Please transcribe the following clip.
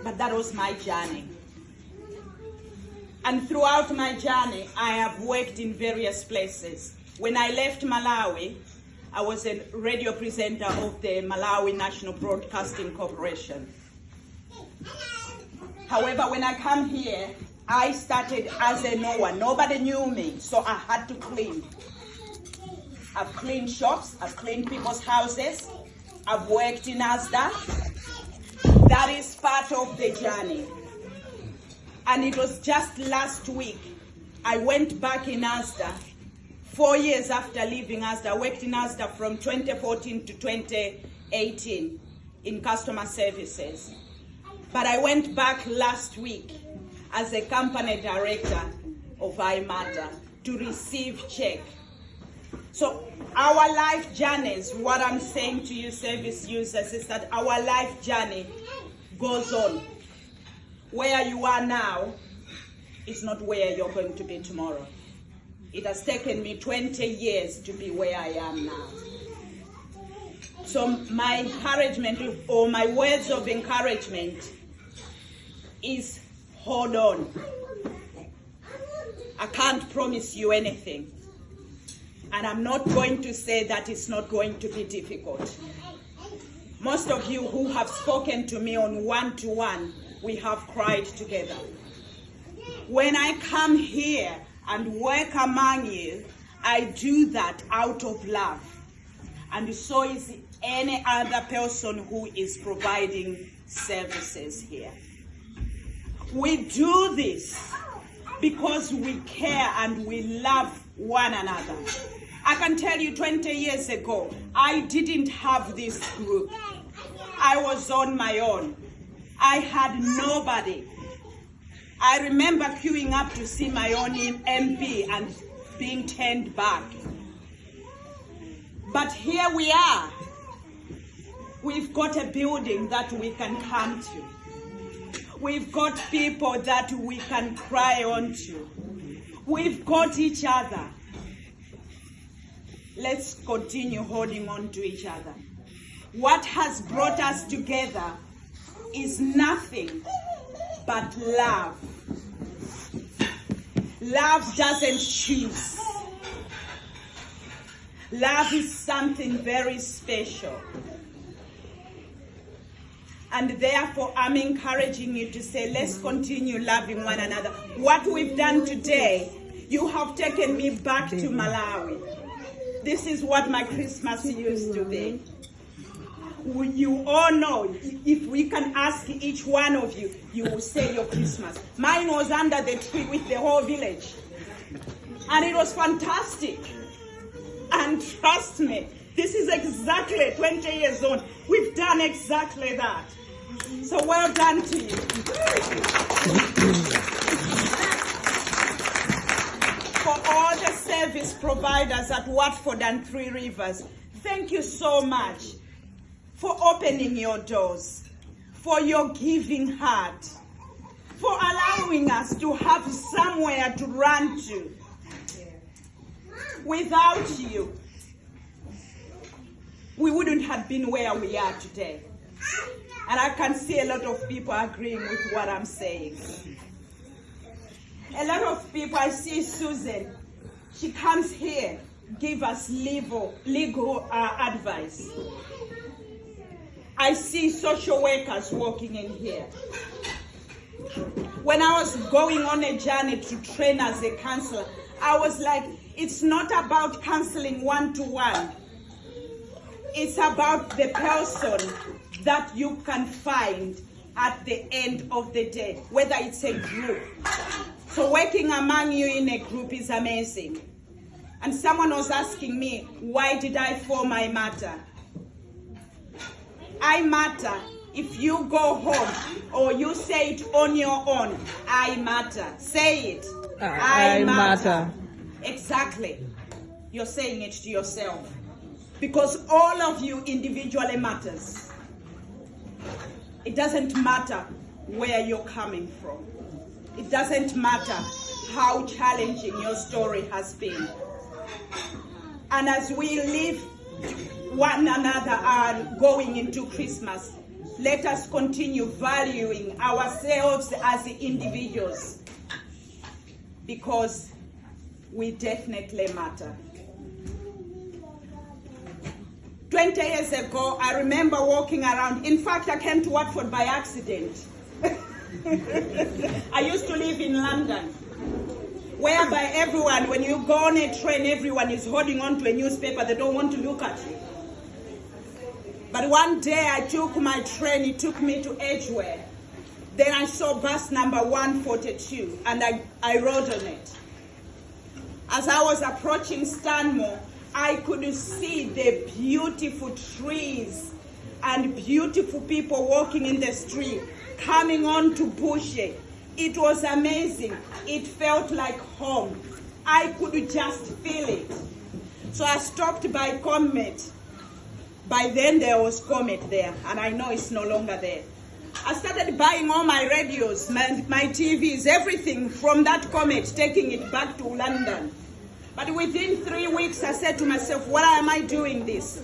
But that was my journey. And throughout my journey, I have worked in various places. When I left Malawi, I was a radio presenter of the Malawi National Broadcasting Corporation. However, when I come here, I started as a no one. Nobody knew me, so I had to clean. I've cleaned shops, I've cleaned people's houses, I've worked in ASDA. That is part of the journey. And it was just last week, I went back in ASDA, 4 years after leaving ASDA. I worked in ASDA from 2014 to 2018 in customer services. But I went back last week as a company director of iMatter to receive check. So our life journeys, what I'm saying to you service users is that our life journey goes on. Where you are now is not where you're going to be tomorrow. It has taken me 20 years to be where I am now. So my encouragement, or my words of encouragement, is hold on. I can't promise you anything. And I'm not going to say that it's not going to be difficult. Most of you who have spoken to me on one-to-one, we have cried together. When I come here and work among you, I do that out of love. And so is any other person who is providing services here. We do this because we care and we love one another. I can tell you 20 years ago, I didn't have this group. I was on my own. I had nobody. I remember queuing up to see my own MP and being turned back. But here we are. We've got a building that we can come to. We've got people that we can cry on to. We've got each other. Let's continue holding on to each other. What has brought us together is nothing but love. Love doesn't choose. Love is something very special. And therefore, I'm encouraging you to say, let's continue loving one another. What we've done today, you have taken me back to Malawi. This is what my Christmas used to be. You all know, if we can ask each one of you, you will say your Christmas. Mine was under the tree with the whole village. And it was fantastic. And trust me, this is exactly 20 years on. We've done exactly that. So well done to you. For all the service providers at Watford and Three Rivers, thank you so much for opening your doors, for your giving heart, for allowing us to have somewhere to run to. Without you, we wouldn't have been where we are today. And I can see a lot of people agreeing with what I'm saying. A lot of people, I see Susan, she comes here, give us legal advice. I see social workers working in here. When I was going on a journey to train as a counselor, I was like, it's not about counseling one-to-one. It's about the person that you can find at the end of the day, whether it's a group. So working among you in a group is amazing. And someone was asking me, why did I form iMatter? iMatter, if you go home or you say it on your own, iMatter. Say it. iMatter. Exactly. You're saying it to yourself. Because all of you individually matters. It doesn't matter where you're coming from. It doesn't matter how challenging your story has been. And as we live one another are going into Christmas, let us continue valuing ourselves as individuals, because we definitely matter. 20 years ago, I remember walking around. In fact, I came to Watford by accident. I used to live in London, whereby everyone, when you go on a train, everyone is holding on to a newspaper. They don't want to look at you. But one day I took my train, it took me to Edgware. Then I saw bus number 142, and I rode on it. As I was approaching Stanmore, I could see the beautiful trees and beautiful people walking in the street, coming on to Bushy. It was amazing. It felt like home. I could just feel it. So I stopped by Comet. By then there was Comet there, and I know it's no longer there. I started buying all my radios, my TVs, everything from that Comet, taking it back to London. But within 3 weeks, I said to myself, why am I doing this?